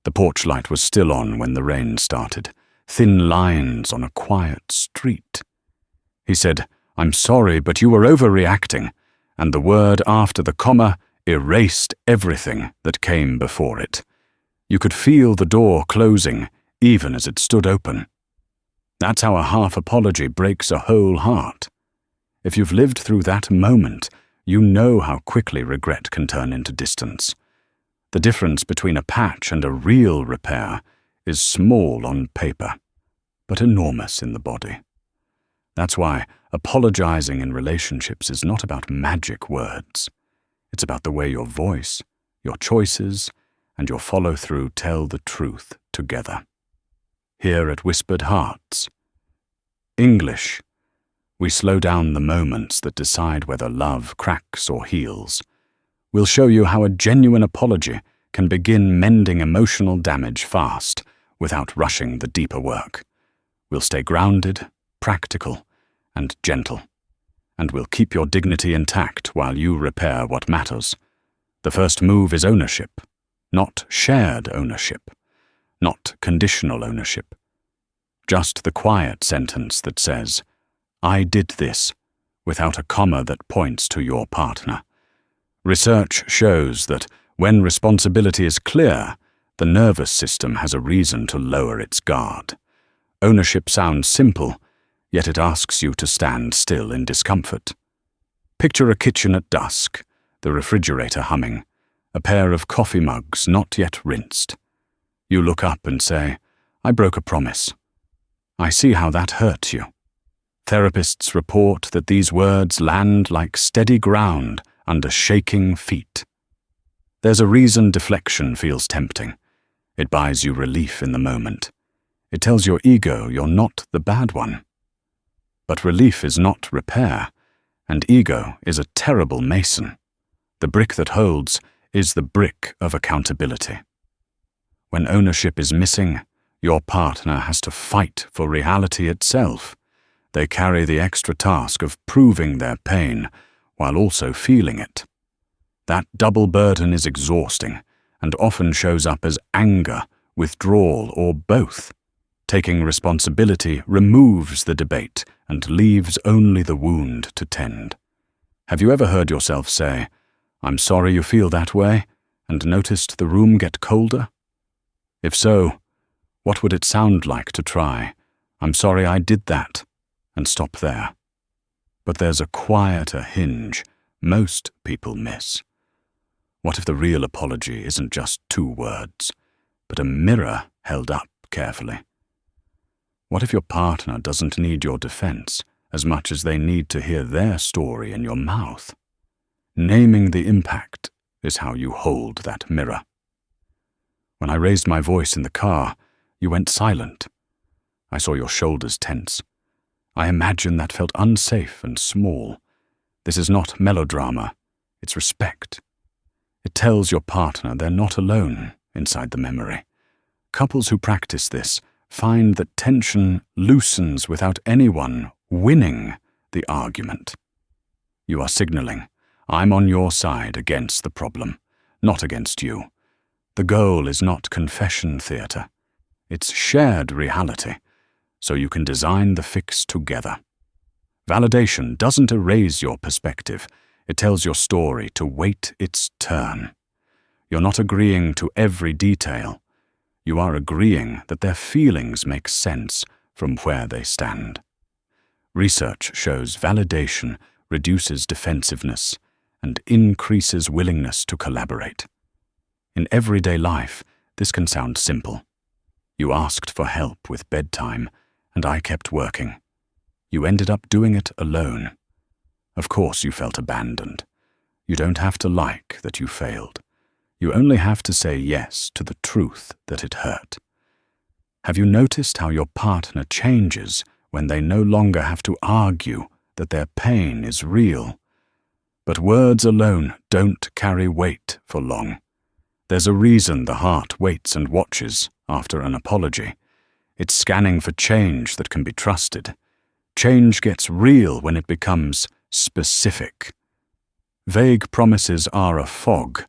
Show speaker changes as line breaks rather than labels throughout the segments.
The porch light was still on when the rain started, thin lines on a quiet street. He said, "I'm sorry, but you were overreacting," and the word after the comma erased everything that came before it. You could feel the door closing, even as it stood open. That's how a half apology breaks a whole heart. If you've lived through that moment, you know how quickly regret can turn into distance. The difference between a patch and a real repair is small on paper, but enormous in the body. That's why apologizing in relationships is not about magic words. It's about the way your voice, your choices, and your follow-through tell the truth together. Here at Whispered Hearts, English, we slow down the moments that decide whether love cracks or heals. We'll show you how a genuine apology can begin mending emotional damage fast without rushing the deeper work. We'll stay grounded, practical, and gentle. And we'll keep your dignity intact while you repair what matters. The first move is ownership, not shared ownership, not conditional ownership. Just the quiet sentence that says, "I did this," without a comma that points to your partner. Research shows that when responsibility is clear, the nervous system has a reason to lower its guard. Ownership sounds simple, yet it asks you to stand still in discomfort. Picture a kitchen at dusk, the refrigerator humming, a pair of coffee mugs not yet rinsed. You look up and say, "I broke a promise. I see how that hurt you." Therapists report that these words land like steady ground under shaking feet. There's a reason deflection feels tempting. It buys you relief in the moment. It tells your ego you're not the bad one. But relief is not repair, and ego is a terrible mason. The brick that holds is the brick of accountability. When ownership is missing, your partner has to fight for reality itself. They carry the extra task of proving their pain while also feeling it. That double burden is exhausting and often shows up as anger, withdrawal, or both. Taking responsibility removes the debate and leaves only the wound to tend. Have you ever heard yourself say, "I'm sorry you feel that way," and noticed the room get colder? If so, what would it sound like to try, "I'm sorry I did that," and stop there? But there's a quieter hinge most people miss. What if the real apology isn't just 2 words, but a mirror held up carefully? What if your partner doesn't need your defense as much as they need to hear their story in your mouth? Naming the impact is how you hold that mirror. When I raised my voice in the car, you went silent. I saw your shoulders tense. I imagine that felt unsafe and small. This is not melodrama, it's respect. It tells your partner they're not alone inside the memory. Couples who practice this find that tension loosens without anyone winning the argument. You are signaling, "I'm on your side against the problem, not against you." The goal is not confession theater. It's shared reality, so you can design the fix together. Validation doesn't erase your perspective. It tells your story to wait its turn. You're not agreeing to every detail. You are agreeing that their feelings make sense from where they stand. Research shows validation reduces defensiveness and increases willingness to collaborate. In everyday life, this can sound simple. You asked for help with bedtime, and I kept working. You ended up doing it alone. Of course you felt abandoned. You don't have to like that you failed. You only have to say yes to the truth that it hurt. Have you noticed how your partner changes when they no longer have to argue that their pain is real? But words alone don't carry weight for long. There's a reason the heart waits and watches after an apology. It's scanning for change that can be trusted. Change gets real when it becomes specific. Vague promises are a fog.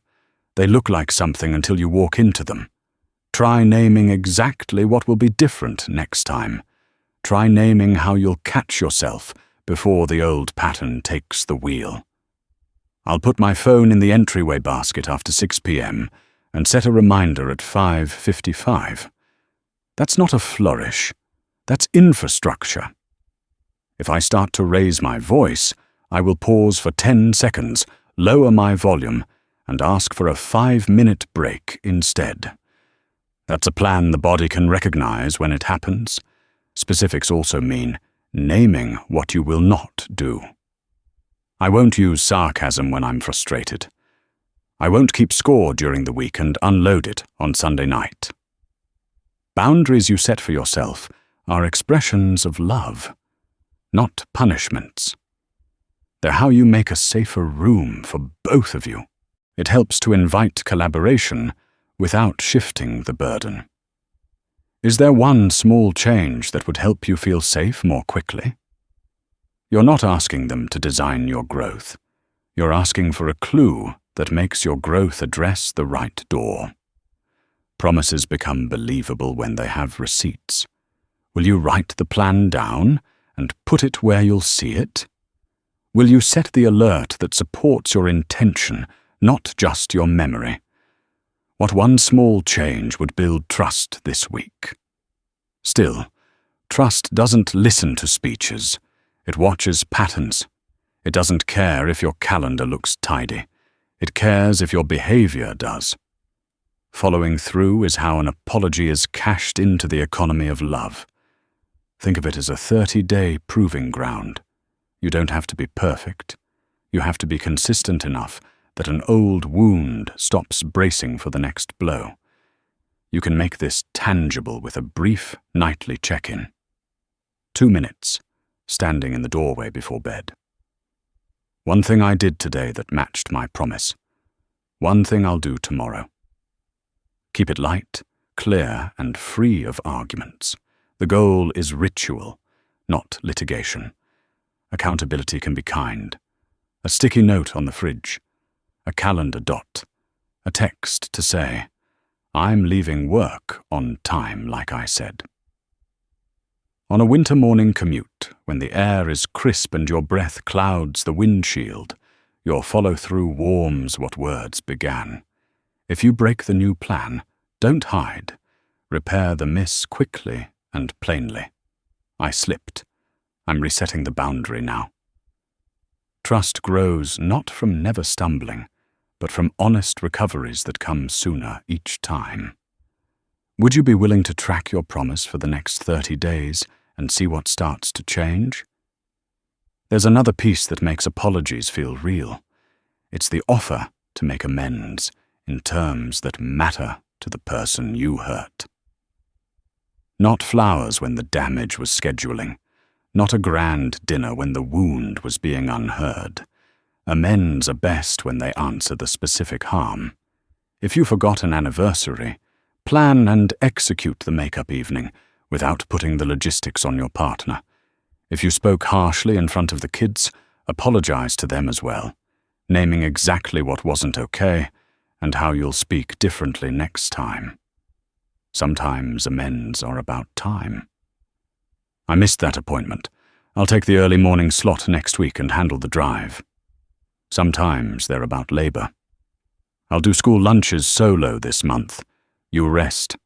They look like something until you walk into them. Try naming exactly what will be different next time. Try naming how you'll catch yourself before the old pattern takes the wheel. I'll put my phone in the entryway basket after 6 p.m. and set a reminder at 5:55. That's not a flourish. That's infrastructure. If I start to raise my voice, I will pause for 10 seconds, lower my volume, and ask for a 5-minute break instead. That's a plan the body can recognize when it happens. Specifics also mean naming what you will not do. I won't use sarcasm when I'm frustrated. I won't keep score during the week and unload it on Sunday night. Boundaries you set for yourself are expressions of love, not punishments. They're how you make a safer room for both of you. It helps to invite collaboration without shifting the burden. Is there one small change that would help you feel safe more quickly? You're not asking them to design your growth. You're asking for a clue that makes your growth address the right door. Promises become believable when they have receipts. Will you write the plan down and put it where you'll see it? Will you set the alert that supports your intention, not just your memory? What one small change would build trust this week? Still, trust doesn't listen to speeches. It watches patterns. It doesn't care if your calendar looks tidy. It cares if your behavior does. Following through is how an apology is cashed into the economy of love. Think of it as a 30-day proving ground. You don't have to be perfect. You have to be consistent enough that an old wound stops bracing for the next blow. You can make this tangible with a brief nightly check-in. 2 minutes, standing in the doorway before bed. One thing I did today that matched my promise. One thing I'll do tomorrow. Keep it light, clear, and free of arguments. The goal is ritual, not litigation. Accountability can be kind. A sticky note on the fridge. A calendar dot. A text to say, I'm leaving work on time, like I said. On a winter morning commute, when the air is crisp and your breath clouds the windshield, your follow-through warms what words began. If you break the new plan, don't hide. Repair the miss quickly and plainly. I slipped. I'm resetting the boundary now. Trust grows not from never stumbling, but from honest recoveries that come sooner each time. Would you be willing to track your promise for the next 30 days and see what starts to change? There's another piece that makes apologies feel real. It's the offer to make amends in terms that matter to the person you hurt. Not flowers when the damage was scheduling. Not a grand dinner when the wound was being unheard. Amends are best when they answer the specific harm. If you forgot an anniversary, plan and execute the make-up evening without putting the logistics on your partner. If you spoke harshly in front of the kids, apologize to them as well, naming exactly what wasn't okay and how you'll speak differently next time. Sometimes amends are about time. I missed that appointment. I'll take the early morning slot next week and handle the drive. Sometimes they're about labor. I'll do school lunches solo this month. You rest.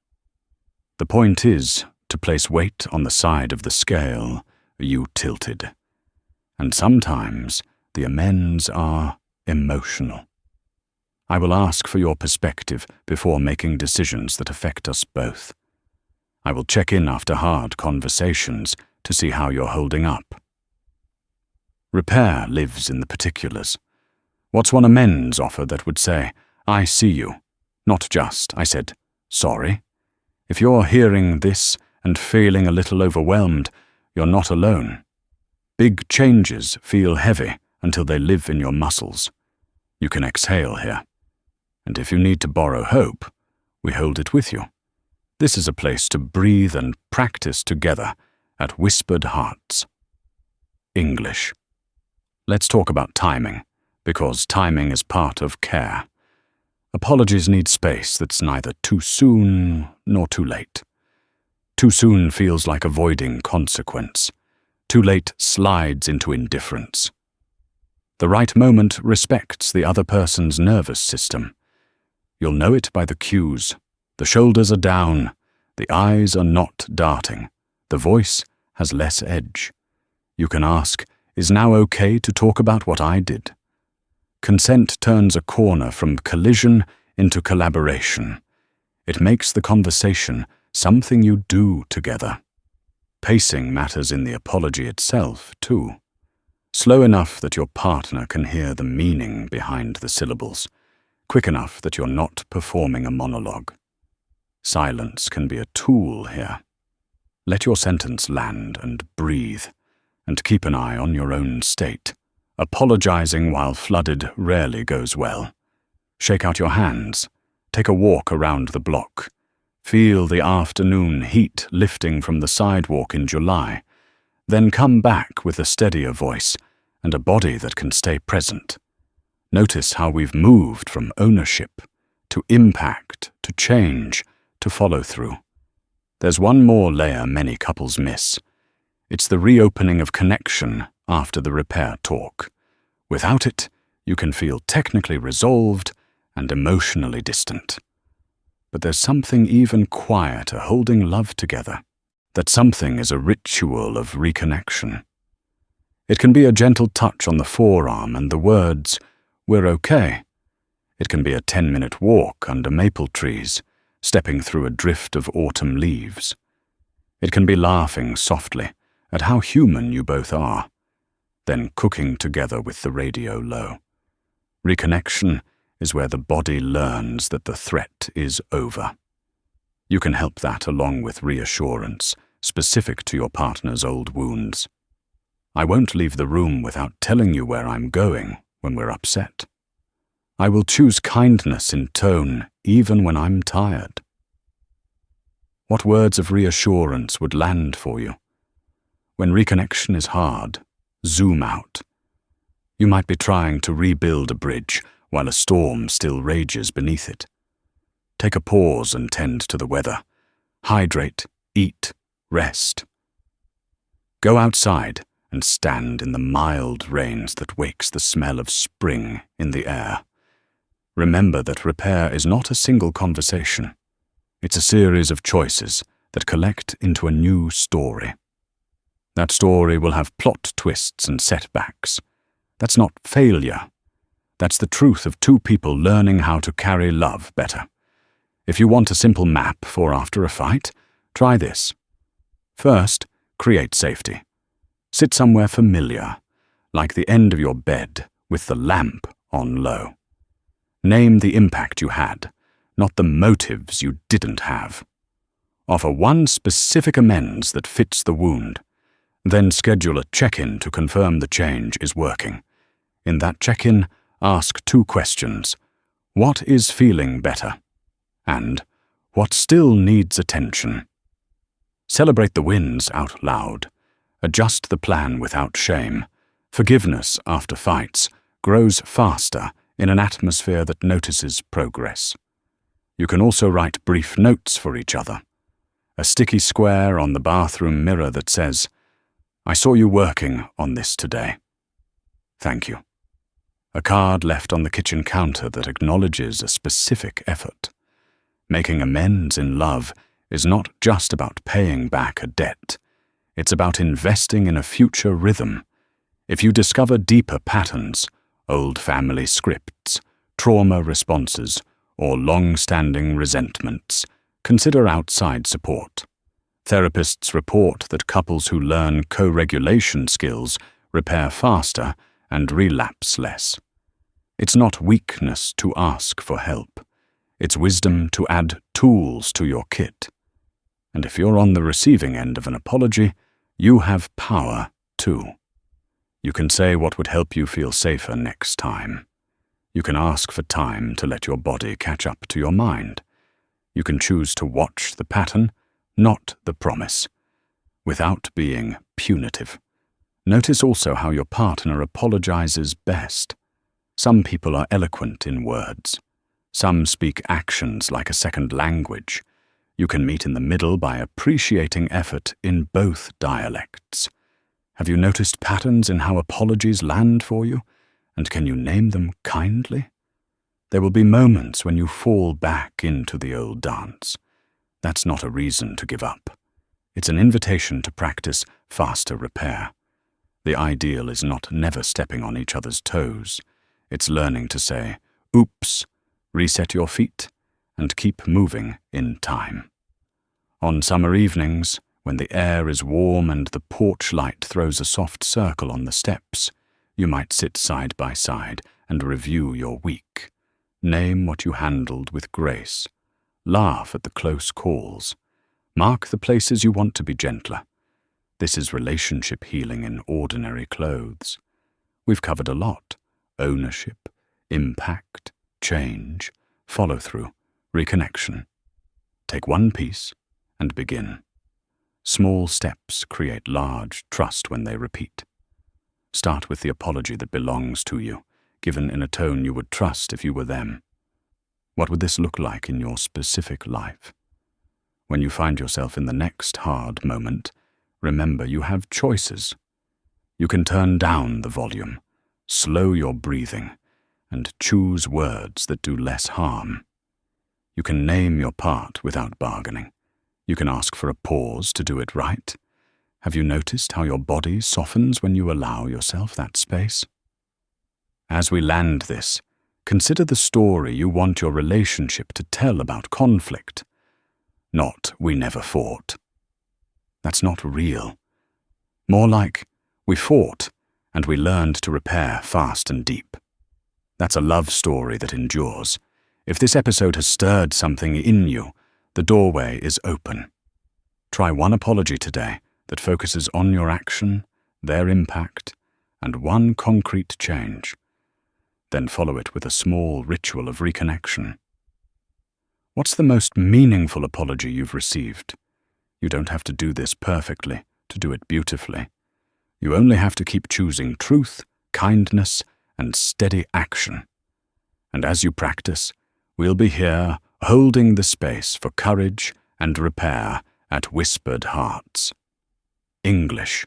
The point is to place weight on the side of the scale you tilted. And sometimes the amends are emotional. I will ask for your perspective before making decisions that affect us both. I will check in after hard conversations to see how you're holding up. Repair lives in the particulars. What's one amends offer that would say, I see you, not just, I said, sorry? If you're hearing this and feeling a little overwhelmed, you're not alone. Big changes feel heavy until they live in your muscles. You can exhale here. And if you need to borrow hope, we hold it with you. This is a place to breathe and practice together at Whispered Hearts. English. Let's talk about timing, because timing is part of care. Apologies need space that's neither too soon nor too late. Too soon feels like avoiding consequence. Too late slides into indifference. The right moment respects the other person's nervous system. You'll know it by the cues. The shoulders are down. The eyes are not darting. The voice has less edge. You can ask, "Is now okay to talk about what I did?" Consent turns a corner from collision into collaboration. It makes the conversation something you do together. Pacing matters in the apology itself, too. Slow enough that your partner can hear the meaning behind the syllables. Quick enough that you're not performing a monologue. Silence can be a tool here. Let your sentence land and breathe, and keep an eye on your own state. Apologizing while flooded rarely goes well. Shake out your hands. Take a walk around the block. Feel the afternoon heat lifting from the sidewalk in July. Then come back with a steadier voice and a body that can stay present. Notice how we've moved from ownership to impact to change to follow through. There's one more layer many couples miss. It's the reopening of connection after the repair talk. Without it, you can feel technically resolved and emotionally distant. But there's something even quieter holding love together. That something is a ritual of reconnection. It can be a gentle touch on the forearm and the words, "We're okay." It can be a 10-minute walk under maple trees, stepping through a drift of autumn leaves. It can be laughing softly at how human you both are, then cooking together with the radio low. Reconnection is where the body learns that the threat is over. You can help that along with reassurance, specific to your partner's old wounds. I won't leave the room without telling you where I'm going when we're upset. I will choose kindness in tone even when I'm tired. What words of reassurance would land for you? When reconnection is hard, zoom out. You might be trying to rebuild a bridge while a storm still rages beneath it. Take a pause and tend to the weather. Hydrate, eat, rest. Go outside and stand in the mild rains that wakes the smell of spring in the air. Remember that repair is not a single conversation. It's a series of choices that collect into a new story. That story will have plot twists and setbacks. That's not failure. That's the truth of two people learning how to carry love better. If you want a simple map for after a fight, try this. First, create safety. Sit somewhere familiar, like the end of your bed with the lamp on low. Name the impact you had, not the motives you didn't have. Offer one specific amends that fits the wound. Then schedule a check-in to confirm the change is working. In that check-in, ask 2 questions. What is feeling better? And what still needs attention? Celebrate the wins out loud. Adjust the plan without shame. Forgiveness after fights grows faster in an atmosphere that notices progress. You can also write brief notes for each other. A sticky square on the bathroom mirror that says, "I saw you working on this today. Thank you." A card left on the kitchen counter that acknowledges a specific effort. Making amends in love is not just about paying back a debt. It's about investing in a future rhythm. If you discover deeper patterns, old family scripts, trauma responses, or long-standing resentments, consider outside support. Therapists report that couples who learn co-regulation skills repair faster and relapse less. It's not weakness to ask for help. It's wisdom to add tools to your kit. And if you're on the receiving end of an apology, you have power too. You can say what would help you feel safer next time. You can ask for time to let your body catch up to your mind. You can choose to watch the pattern, not the promise, without being punitive. Notice also how your partner apologizes best. Some people are eloquent in words. Some speak actions like a second language. You can meet in the middle by appreciating effort in both dialects. Have you noticed patterns in how apologies land for you? And can you name them kindly? There will be moments when you fall back into the old dance. That's not a reason to give up. It's an invitation to practice faster repair. The ideal is not never stepping on each other's toes. It's learning to say, oops, reset your feet, and keep moving in time. On summer evenings, when the air is warm and the porch light throws a soft circle on the steps, you might sit side by side and review your week. Name what you handled with grace. Laugh at the close calls. Mark the places you want to be gentler. This is relationship healing in ordinary clothes. We've covered a lot: ownership, impact, change, follow-through, reconnection. Take one piece and begin. Small steps create large trust when they repeat. Start with the apology that belongs to you, given in a tone you would trust if you were them. What would this look like in your specific life? When you find yourself in the next hard moment, remember you have choices. You can turn down the volume, slow your breathing, and choose words that do less harm. You can name your part without bargaining. You can ask for a pause to do it right. Have you noticed how your body softens when you allow yourself that space? As we land this, consider the story you want your relationship to tell about conflict. Not, we never fought. That's not real. More like, we fought, and we learned to repair fast and deep. That's a love story that endures. If this episode has stirred something in you, the doorway is open. Try one apology today that focuses on your action, their impact, and one concrete change. Then follow it with a small ritual of reconnection. What's the most meaningful apology you've received? You don't have to do this perfectly to do it beautifully. You only have to keep choosing truth, kindness, and steady action. And as you practice, we'll be here holding the space for courage and repair at Whispered Hearts. English.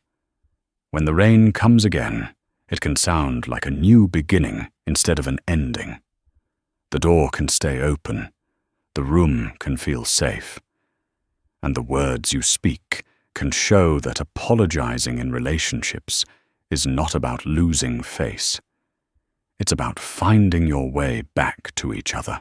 When the rain comes again, it can sound like a new beginning instead of an ending. The door can stay open. The room can feel safe. And the words you speak can show that apologizing in relationships is not about losing face. It's about finding your way back to each other.